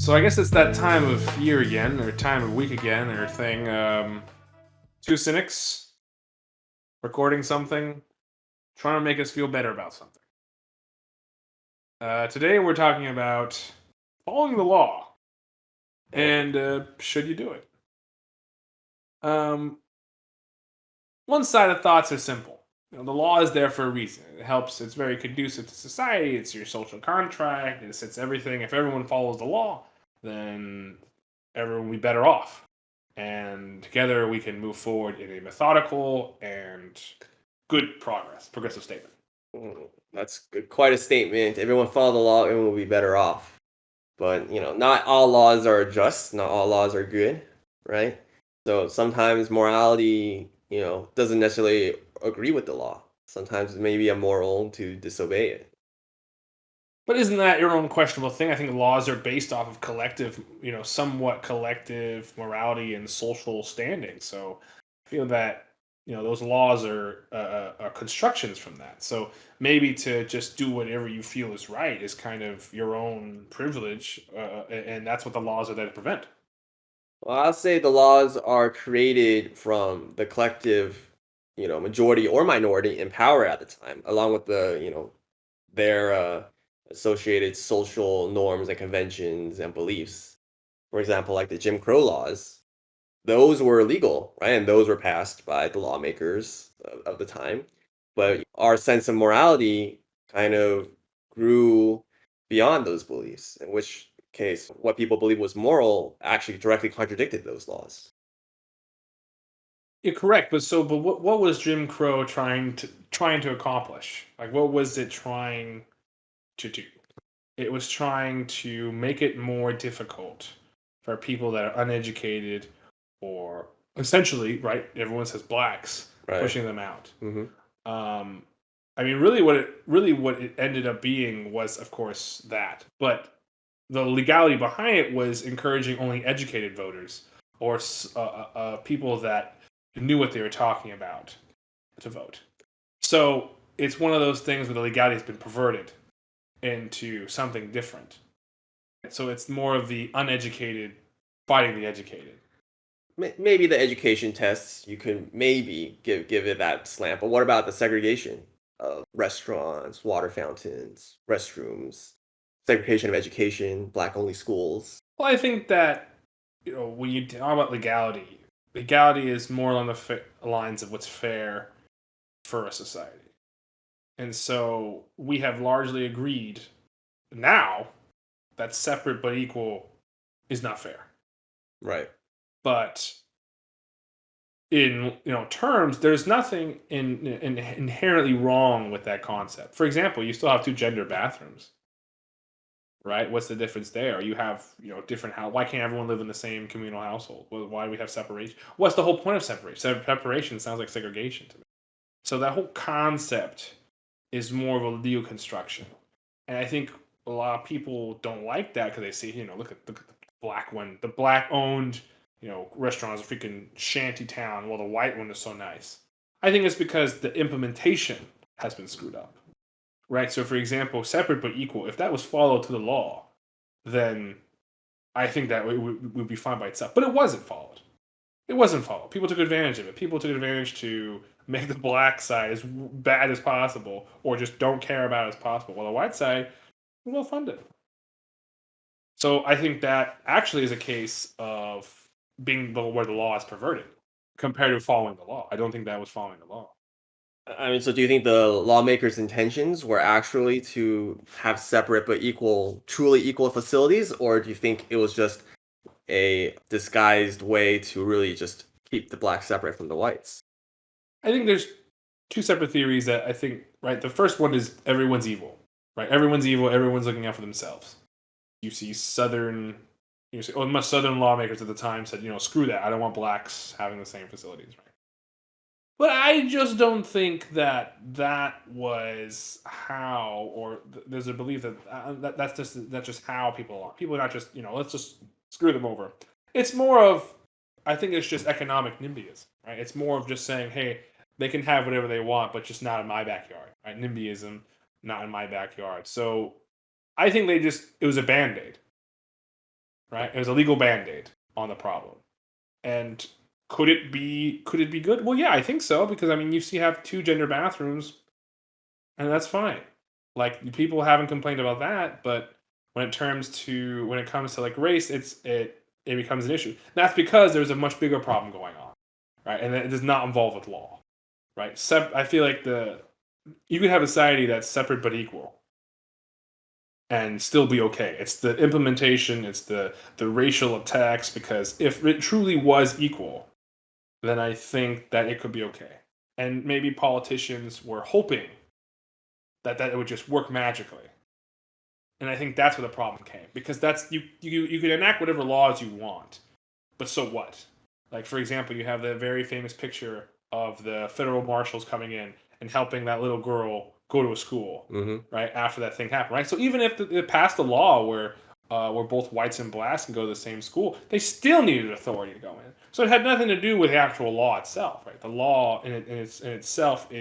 So I guess it's that time of year again, or time of week again, or thing. Two cynics recording something, trying to make us feel better about something. Today we're talking about following the law Oh, and should you do it. Um, One side of thoughts are simple. The law is there for a reason. It helps. It's very conducive to society. It's your social contract. It sets everything. If everyone follows the law, then everyone will be better off. And together we can move forward in a methodical and good progressive statement. that's quite a statement. Everyone follow the law, everyone will be better off. But not all laws are just. Not all laws are good, right? So sometimes morality, doesn't necessarily agree with the law. Sometimes it may be immoral to disobey it. But isn't that your own questionable thing? I think laws are based off of collective, somewhat collective morality and social standing. So I feel that those laws are constructions from that. So maybe to just do whatever you feel is right is kind of your own privilege, and that's what the laws are there to prevent. Well, I'll say the laws are created from the collective, majority or minority in power at the time, along with their associated social norms and conventions and beliefs. For example, like the Jim Crow laws, those were legal, right? And those were passed by the lawmakers of the time. But our sense of morality kind of grew beyond those beliefs, in which case, what people believe was moral actually directly contradicted those laws. You're correct, but what was Jim Crow trying to accomplish? Like, what was it trying to do? It was trying to make it more difficult for people that are uneducated or essentially, right? Everyone says blacks, Right. pushing them out. Hmm. Um, I mean, really what it ended up being was, of course, that. But the legality behind it was encouraging only educated voters or people that knew what they were talking about to vote. So it's one of those things where the legality has been perverted into something different. So it's more of the uneducated fighting the educated. Maybe the education tests you could maybe give it that slant, but what about the segregation of restaurants, water fountains, restrooms, segregation of education, black only schools? Well, I think that when you talk about legality, legality is more along the lines of what's fair for a society, and so we have largely agreed now that separate but equal is not fair. Right. But in terms, there's nothing inherently wrong with that concept. For example, you still have two gender bathrooms, right? What's the difference there? You have different house. Why can't everyone live in the same communal household? Why do we have separation? What's the whole point of separation? Separation sounds like segregation to me. So that whole concept is more of a legal construction, and I think a lot of people don't like that because they see look at the black one, the black owned restaurant is a freaking shanty town, while the white one is so nice. I think it's because the implementation has been screwed up, right? So, for example, separate but equal, if that was followed to the law, then I think that would be fine by itself. But it wasn't followed. It wasn't followed. People took advantage of it. People took advantage to make the black side as bad as possible, or just don't care about it as possible, while the white side is well funded. So I think that actually is a case of being where the law is perverted compared to following the law. I don't think that was following the law. I mean, so do you think the lawmakers' intentions were actually to have separate but truly equal facilities, or do you think it was just a disguised way to really just keep the blacks separate from the whites? I think there's two separate theories that I think, right? The first one is everyone's evil, right? Everyone's evil. Everyone's looking out for themselves. You see most Southern lawmakers at the time said, screw that. I don't want blacks having the same facilities, right? But I just don't think that that was how, or there's a belief that, that's just how people are. People are not just let's just screw them over. It's more of, I think it's just economic NIMBYism, right? It's more of just saying, hey, they can have whatever they want, but just not in my backyard, right? NIMBYism, not in my backyard. So I think it was a band aid. right? It was a legal band-aid on the problem. And could it be good? Well, yeah, I think so, because I mean, you have two gender bathrooms, and that's fine. Like, people haven't complained about that, but when it comes to like race, it becomes an issue. That's because there's a much bigger problem going on, right? And it does not involve with law, right? I feel like you could have a society that's separate but equal and still be okay. It's the implementation, it's the racial attacks, because if it truly was equal, then I think that it could be okay. And maybe politicians were hoping that it would just work magically. And I think that's where the problem came, because that's you can enact whatever laws you want, but so what? Like, for example, you have the very famous picture of the federal marshals coming in and helping that little girl go to a school, right after that thing happened, right? So even if they passed a law where both whites and blacks can go to the same school, they still needed authority to go in. So it had nothing to do with the actual law itself, right? The law in itself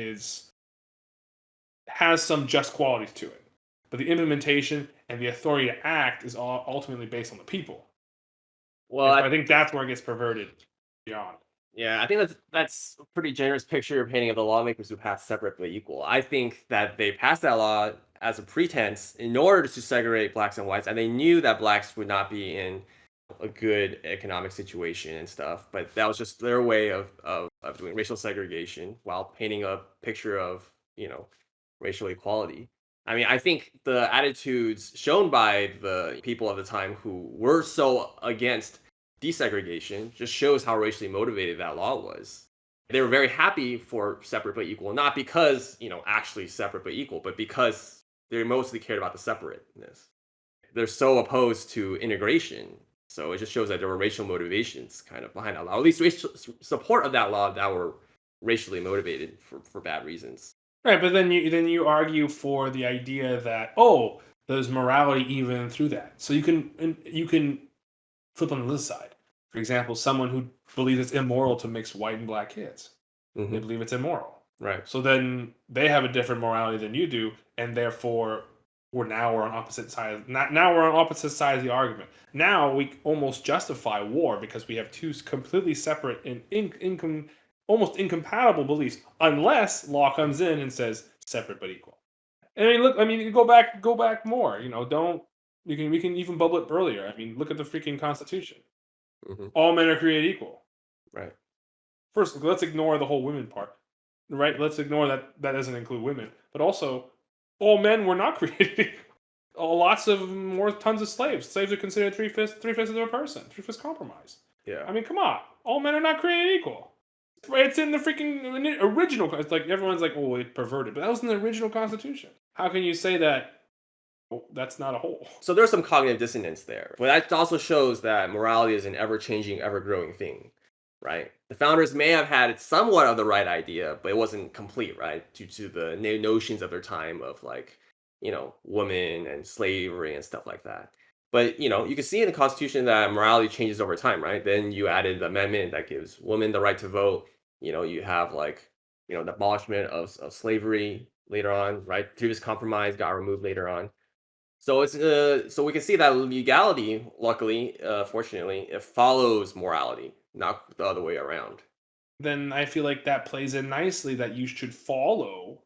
has some just qualities to it, but the implementation and the authority to act is ultimately based on the people. Well, And so I think that's where it gets perverted beyond. yeah, I think that's a pretty generous picture you're painting of the lawmakers who passed separate but equal. I think that they passed that law as a pretense in order to segregate blacks and whites, and they knew that blacks would not be in a good economic situation and stuff. But that was just their way of doing racial segregation while painting a picture of, racial equality. I mean, I think the attitudes shown by the people of the time who were so against desegregation just shows how racially motivated that law was. They were very happy for separate but equal, not because, actually separate but equal, but because they mostly cared about the separateness. They're so opposed to integration. So it just shows that there were racial motivations kind of behind that law, or at least racial support of that law that were racially motivated for bad reasons. Right, but then you argue for the idea that, oh, there's morality even through that. So you can flip on the other side. For example, someone who believes it's immoral to mix white and black kids. They Hmm. believe it's immoral. Right. So then they have a different morality than you do, and therefore we're on opposite sides. Now we're on opposite sides of the argument. Now we almost justify war because we have two completely separate and almost incompatible beliefs, unless law comes in and says separate but equal. I mean, look. I mean, you go back more. Don't we can even bubble it earlier. I mean, look at the freaking Constitution. Hmm. All men are created equal. Right. First, let's ignore the whole women part, right? Let's ignore that doesn't include women, but also all men were not created equal. Lots of more tons of slaves. Slaves are considered three fifths of a person. Three-fifths compromise. Yeah. I mean, come on. All men are not created equal. It's in the freaking original. It's like everyone's like, oh, it perverted, but that was in the original Constitution. How can you say that? Oh, that's not a whole. So there's some cognitive dissonance there, but that also shows that morality is an ever-changing, ever-growing thing, right? The founders may have had somewhat of the right idea, but it wasn't complete, right? Due to the notions of their time of like, women and slavery and stuff like that. But you can see in the Constitution that morality changes over time, right? Then you added the amendment that gives women the right to vote. You have like, the abolishment of slavery later on, right? Previous compromise got removed later on. So so we can see that legality, luckily, fortunately, it follows morality, not the other way around. Then I feel like that plays in nicely that you should follow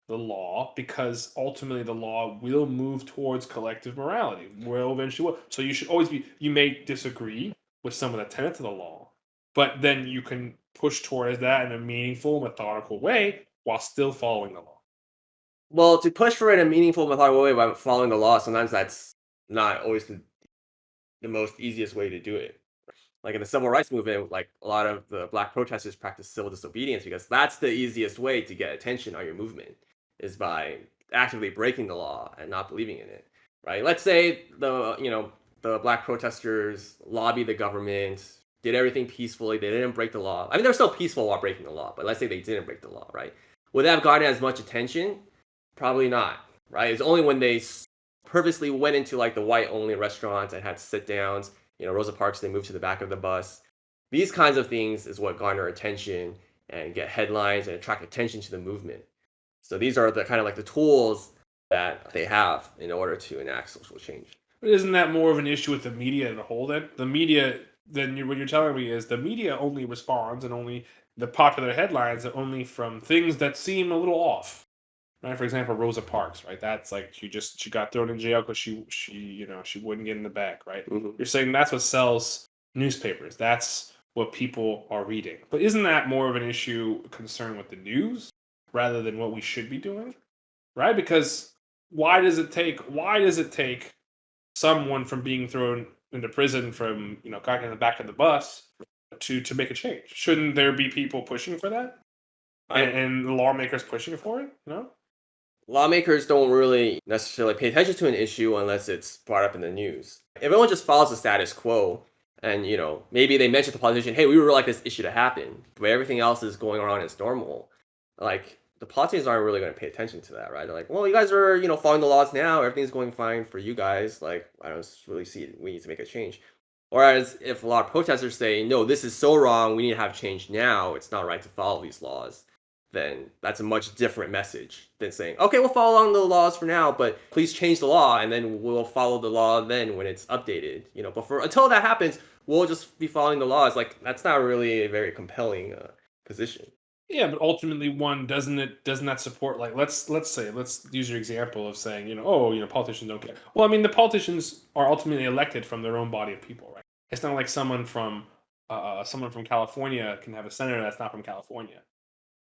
the law, because ultimately the law will move towards collective morality. Will eventually will. So you should always be. You may disagree with some of the tenets of the law, but then you can push towards that in a meaningful, methodical way while still following the law. Well, to push for it in a meaningful, methodical way by following the law, sometimes that's not always the most easiest way to do it. Like in the civil rights movement, like a lot of the black protesters practice civil disobedience because that's the easiest way to get attention on your movement is by actively breaking the law and not believing in it. Right? Let's say the black protesters lobbied the government, did everything peacefully, they didn't break the law. I mean, they're still peaceful while breaking the law, but let's say they didn't break the law, right? Would that have gotten as much attention? Probably not, right? It's only when they purposely went into like the white only restaurants and had sit downs, Rosa Parks, they moved to the back of the bus. These kinds of things is what garner attention and get headlines and attract attention to the movement. So these are the kind of like the tools that they have in order to enact social change. But isn't that more of an issue with the media as a whole? Then the media, what you're telling me is the media only responds, and only the popular headlines are only from things that seem a little off. Right? For example, Rosa Parks, right? That's like she got thrown in jail because she wouldn't get in the bag, right? Hmm. You're saying that's what sells newspapers. That's what people are reading. But isn't that more of an issue concern with the news rather than what we should be doing? Right? Because why does it take someone from being thrown into prison from got in the back of the bus to make a change? Shouldn't there be people pushing for that I and the lawmakers pushing for it? Lawmakers don't really necessarily pay attention to an issue unless it's brought up in the news. If everyone just follows the status quo, and maybe they mention to the politician, "Hey, we would like this issue to happen," but everything else is going on as normal. Like the politicians aren't really going to pay attention to that, right? They're like, "Well, you guys are following the laws now. Everything's going fine for you guys. Like I don't really see it. We need to make a change." Whereas if a lot of protesters say, "No, this is so wrong. We need to have change now. It's not right to follow these laws," then that's a much different message than saying, "Okay, we'll follow along the laws for now, but please change the law, and then we'll follow the law then when it's updated." But for until that happens, we'll just be following the laws. Like that's not really a very compelling position. Yeah, but ultimately, one doesn't that support, like, let's use your example of saying oh, politicians don't care. Well, I mean, the politicians are ultimately elected from their own body of people, right? It's not like someone from California can have a senator that's not from California.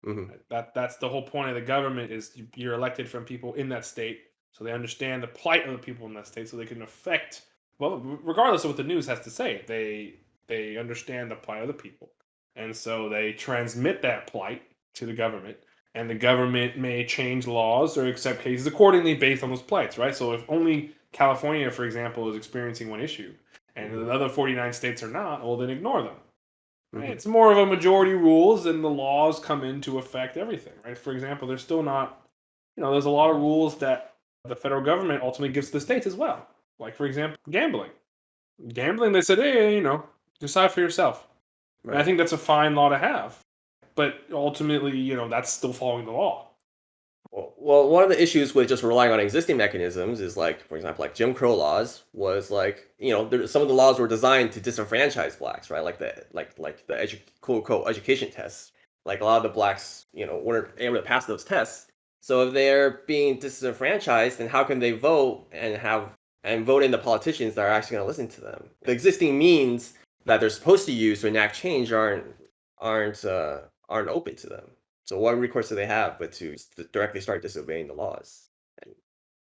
Hmm. Right? That's the whole point of the government is you're elected from people in that state, so they understand the plight of the people in that state, so they can affect. Well, regardless of what the news has to say, they understand the plight of the people, and so they transmit that plight to the government, and the government may change laws or accept cases accordingly based on those plights, right? So if only California, for example, is experiencing one issue, and Hmm. the other 49 states are not, well, then ignore them. Right? Hmm. It's more of a majority rules, and the laws come into effect everything. Right? For example, there's still not, there's a lot of rules that the federal government ultimately gives to the states as well. Like, for example, gambling. Gambling, they said, hey, decide for yourself. And I Right. think that's a fine law to have. But ultimately, that's still following the law. Well, one of the issues with just relying on existing mechanisms is like, for example, like Jim Crow laws was like, some of the laws were designed to disenfranchise blacks, right? Like the quote unquote education tests. Like a lot of the blacks, weren't able to pass those tests. So if they're being disenfranchised, then how can they vote and vote in the politicians that are actually going to listen to them? The existing means that they're supposed to use to enact change aren't open to them. So what recourse do they have but to directly start disobeying the laws? And,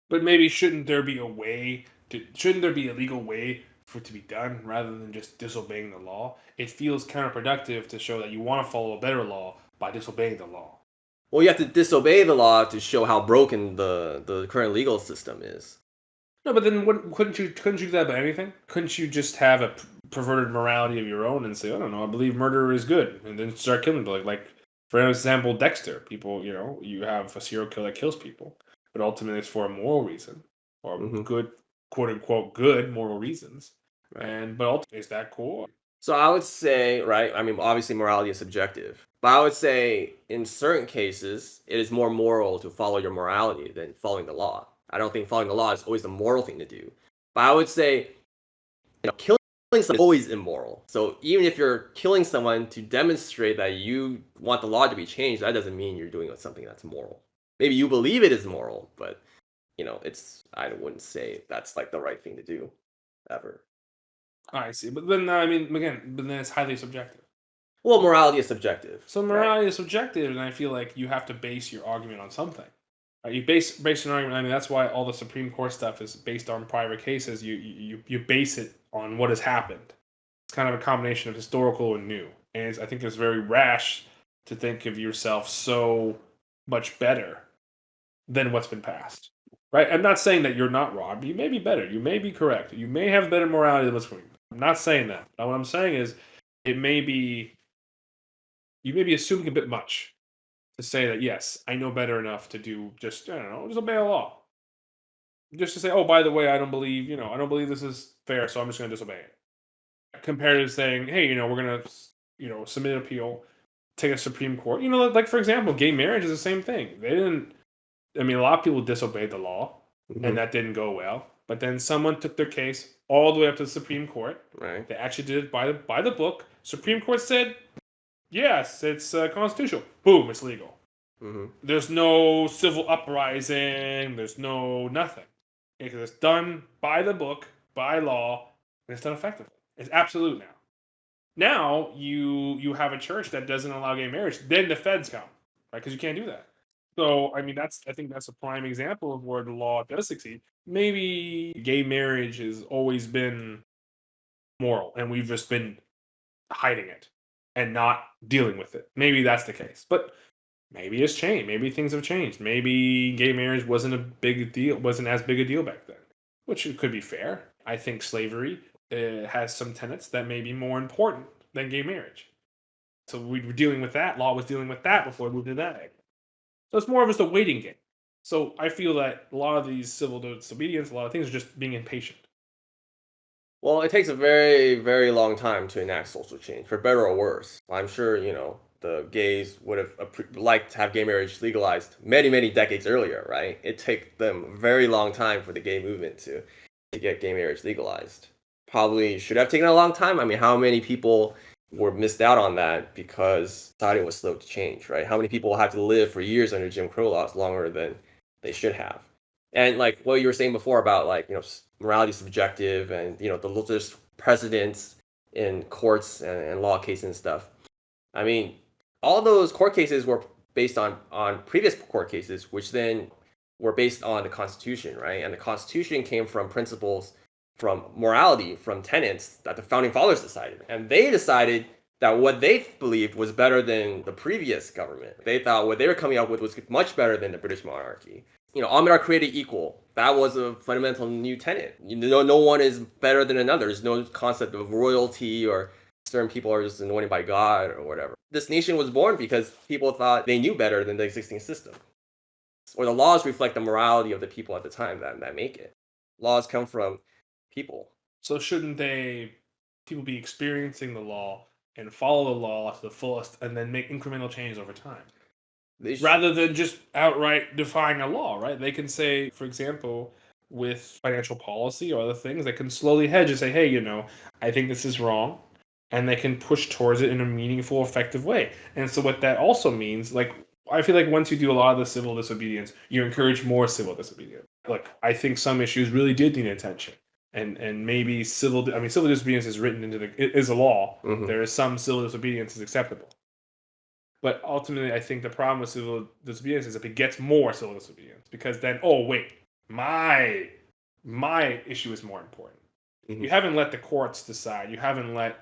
But maybe shouldn't there be a legal way for it to be done rather than just disobeying the law? It feels counterproductive to show that you want to follow a better law by disobeying the law. well, you have to disobey the law to show how broken the current legal system is. No, but then couldn't you do that by anything? Couldn't you just have a perverted morality of your own and say, I don't know, I believe murder is good, and then start killing people? Like for example, Dexter. People, you have a serial killer that kills people, but ultimately it's for a moral reason or Hmm. good, quote unquote, good moral reasons. Right. But ultimately, is that cool? So I would say, right, I mean, obviously morality is subjective, but I would say in certain cases, it is more moral to follow your morality than following the law. I don't think following the law is always the moral thing to do. But I would say, killing someone is always immoral. So even if you're killing someone to demonstrate that you want the law to be changed, that doesn't mean you're doing something that's moral. Maybe you believe it is moral, but I wouldn't say that's like the right thing to do ever. I see, but then I mean, again, but then it's highly subjective. Well, morality is subjective, So right? morality is subjective, and I feel like you have to base your argument on something. Right? You base an argument. I mean, that's why all the Supreme Court stuff is based on private cases. You base it on what has happened. It's kind of a combination of historical and new, and I think it's very rash to think of yourself so much better than what's been passed. Right? I'm not saying that you're not wrong. You may be better. You may be correct. You may have better morality than what's going. I'm not saying that. But what I'm saying is, it may be you may be assuming a bit much to say that yes, I know better enough to do just I don't know, just obey a law. Just to say, oh, by the way, I don't believe this is fair, so I'm just going to disobey it. Compared to saying, hey, we're going to, submit an appeal, take a Supreme Court. Like for example, gay marriage is the same thing. They didn't. I mean, a lot of people disobeyed the law, Hmm. and that didn't go well. But then someone took their case all the way up to the Supreme Court. Right. They actually did it by the book. Supreme Court said, yes, it's constitutional. Boom, it's legal. Mm-hmm. There's no civil uprising. There's no nothing. Because it's done by the book, by law, and it's done effectively. It's absolute now. Now you have a church that doesn't allow gay marriage. Then the feds come, right? Because you can't do that. So I mean, I think that's a prime example of where the law does succeed. Maybe gay marriage has always been moral, and we've just been hiding it and not dealing with it. Maybe that's the case, but maybe it's changed. Maybe things have changed. Maybe gay marriage wasn't a big deal, wasn't as big a deal back then, which could be fair. I think slavery has some tenets that may be more important than gay marriage. So we were dealing with that. Law was dealing with that before we moved to that. So it's more of just a waiting game. So I feel that a lot of these civil disobedience, a lot of things are just being impatient. Well, it takes a very, very long time to enact social change, for better or worse. I'm sure, the gays would have liked to have gay marriage legalized many, many decades earlier, right? It took them a very long time for the gay movement to get gay marriage legalized. Probably should have taken a long time. I mean, how many people were missed out on that because society was slow to change, right? How many people had to live for years under Jim Crow laws longer than they should have? And like what you were saying before about like, morality is subjective and, there's precedents in courts and law cases and stuff. I mean, all those court cases were based on previous court cases, which then were based on the Constitution, right? And the Constitution came from principles, from morality, from tenets that the founding fathers decided. And they decided that what they believed was better than the previous government. They thought what they were coming up with was much better than the British monarchy. All men are created equal. That was a fundamental new tenet. No one is better than another. There's no concept of royalty or certain people are just anointed by God or whatever. This nation was born because people thought they knew better than the existing system. Or the laws reflect the morality of the people at the time that make it. Laws come from people. So shouldn't people be experiencing the law and follow the law to the fullest and then make incremental changes over time? Rather than just outright defying a law, right? They can say, for example, with financial policy or other things, they can slowly hedge and say, hey, I think this is wrong. And they can push towards it in a meaningful, effective way. And so what that also means, like, I feel like once you do a lot of the civil disobedience, you encourage more civil disobedience. Like, I think some issues really did need attention. And maybe civil disobedience is written into is a law. Mhm. There is some civil disobedience is acceptable. But ultimately, I think the problem with civil disobedience is if it gets more civil disobedience, because then, oh wait, my issue is more important. Mhm. You haven't let the courts decide. You haven't let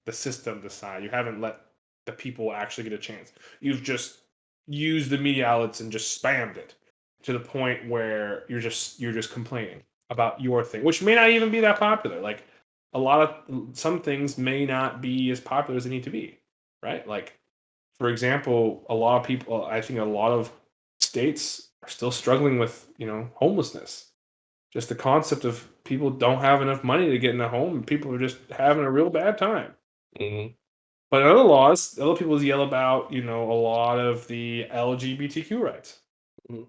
the system decide. You haven't let the people actually get a chance. You've just used the media outlets and just spammed it to the point where you're just complaining about your thing, which may not even be that popular. Like some things may not be as popular as they need to be, right? Like, for example, I think a lot of states are still struggling with, homelessness. Just the concept of people don't have enough money to get in a home. People are just having a real bad time. Mhm. But other people yell about, a lot of the LGBTQ rights. Mhm.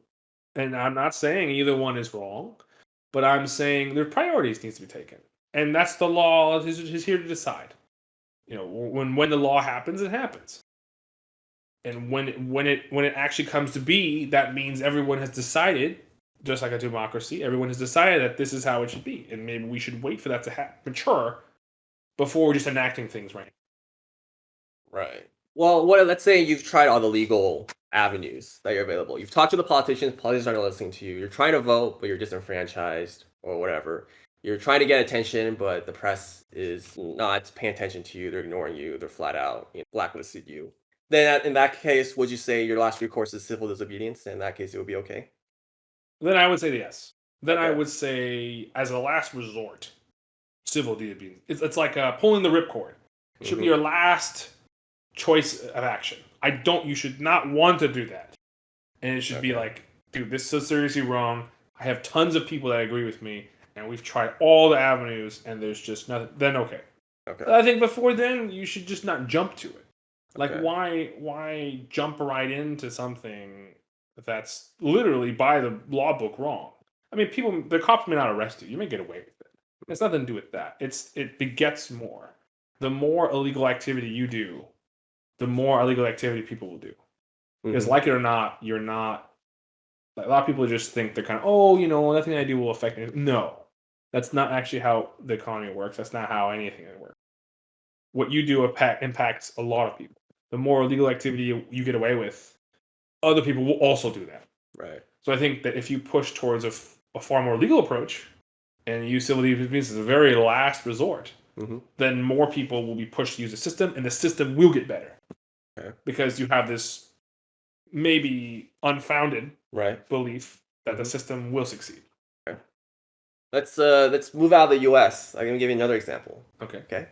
And I'm not saying either one is wrong, but I'm saying their priorities needs to be taken. And that's the law is here to decide. When the law happens, it happens. And when it actually comes to be, that means everyone has decided, just like a democracy, everyone has decided that this is how it should be. And maybe we should wait for that to mature before we're just enacting things right. Right. Well, let's say you've tried all the legal avenues that are available. You've talked to the politicians aren't listening to you. You're trying to vote, but you're disenfranchised or whatever. You're trying to get attention, but the press is not paying attention to you. They're ignoring you. They're flat out blacklisted you. Then in that case, would you say your last recourse is civil disobedience? In that case, it would be okay. Then I would say yes. Then I Okay. would say, as a last resort, civil disobedience. It's like pulling the ripcord. It should be Mhm. your last choice of action. You should not want to do that. And it should be Okay. like, dude, this is so seriously wrong. I have tons of people that agree with me, and we've tried all the avenues, and there's just nothing. Then okay. Okay. But I think before then, you should just not jump to it. Like, Okay. why jump right into something that's literally by the law book wrong? I mean, the cops may not arrest you. You may get away with it. It's nothing to do with that. It begets more. The more illegal activity you do, the more illegal activity people will do. Because, like it or not, you're not. Like, a lot of people just think they're kind of, oh, nothing I do will affect me. No, that's not actually how the economy works. That's not how anything works. What you do impacts a lot of people. The more illegal activity you get away with, other people will also do that. Right. So I think that if you push towards a far more legal approach and use civil disobedience as a very last resort, then more people will be pushed to use the system, and the system will get better. Okay. Because you have this maybe unfounded belief that the system will succeed. Okay. Let's move out of the U.S. I'm gonna give you another example. Okay. Okay.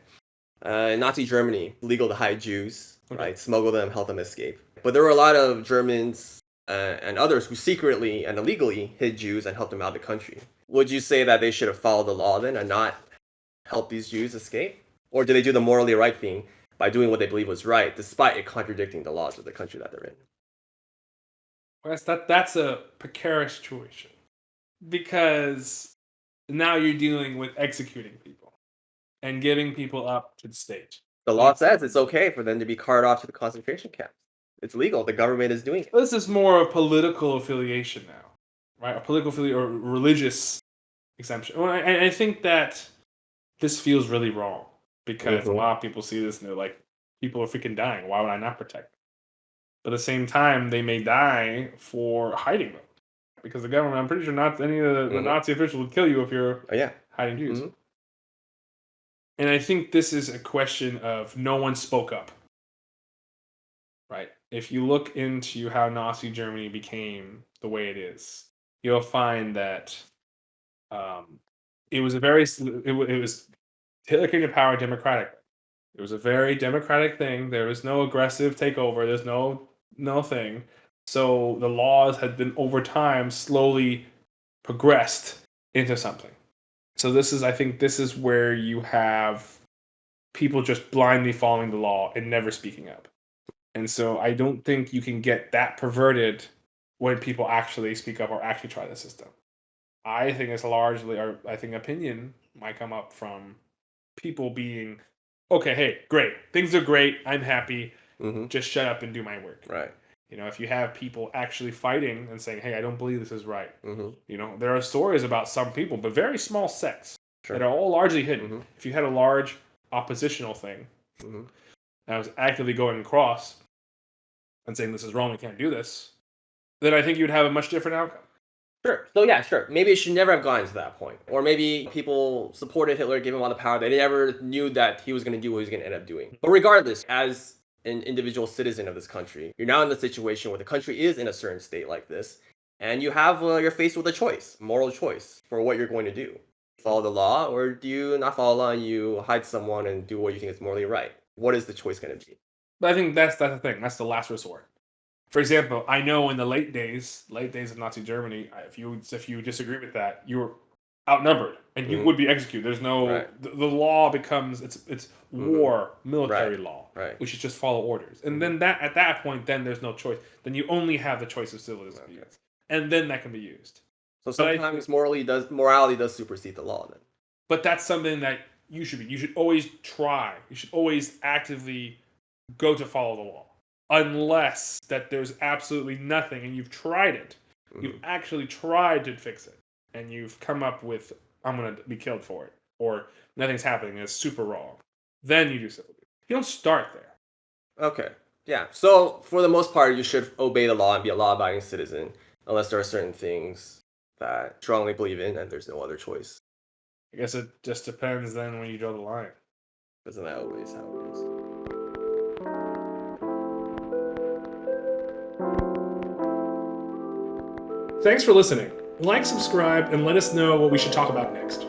In Nazi Germany, legal to hide Jews, right? Smuggle them, help them escape. But there were a lot of Germans and others who secretly and illegally hid Jews and helped them out of the country. Would you say that they should have followed the law then and not help these Jews escape? Or did they do the morally right thing by doing what they believe was right, despite it contradicting the laws of the country that they're in? Well, that's a precarious situation. Because now you're dealing with executing people and giving people up to the state. The law says it's okay for them to be carted off to the concentration camps. It's legal. The government is doing it. This is more of political affiliation now, right? A political affiliation or religious exemption. Well, I think that this feels really wrong because a lot of people see this and they're like, people are freaking dying. Why would I not protect them? But at the same time, they may die for hiding them because the government, I'm pretty sure not any of the Nazi officials would kill you if you're hiding Jews. And I think this is a question of no one spoke up. Right. If you look into how Nazi Germany became the way it is, you'll find that it was it was Hitler came to power democratically. It was a very democratic thing. There was no aggressive takeover. There's no thing. So the laws had been over time slowly progressed into something. So I think this is where you have people just blindly following the law and never speaking up. And so I don't think you can get that perverted when people actually speak up or actually try the system. I think it's largely, or I think opinion might come up from people being, okay, hey, great. Things are great. I'm happy. Just shut up and do my work. Right. If you have people actually fighting and saying, hey, I don't believe this is right. There are stories about some people, but very small sects that are all largely hidden. If you had a large oppositional thing that was actively going across and saying this is wrong, we can't do this, then I think you'd have a much different outcome. Sure. So yeah, sure. Maybe it should never have gone to that point. Or maybe people supported Hitler, gave him all the power. They never knew that he was going to do what he was going to end up doing. But regardless, as an individual citizen of this country, you're now in the situation where the country is in a certain state like this, and you're faced with a choice, moral choice for what you're going to do. Follow the law, or do you not follow the law and you hide someone and do what you think is morally right? What is the choice going to be? But I think that's the thing. That's the last resort. For example, I know in the late days of Nazi Germany, if you disagree with that, you were outnumbered and you would be executed. There's no the law becomes it's war, military law, which is just follow orders. And then at that point, then there's no choice. Then you only have the choice of civil disobedience, and then that can be used. So sometimes morality does supersede the law then. But that's something that you should always try. You should always actively go to follow the law. Unless that there's absolutely nothing and you've tried it. You've actually tried to fix it. And you've come up with, I'm going to be killed for it. Or nothing's happening. It's super wrong. Then you do civil disobedience. You don't start there. Okay. Yeah. So for the most part, you should obey the law and be a law-abiding citizen. Unless there are certain things that you strongly believe in and there's no other choice. I guess it just depends then when you draw the line. Isn't that always how it is? Thanks for listening. Like, subscribe, and let us know what we should talk about next.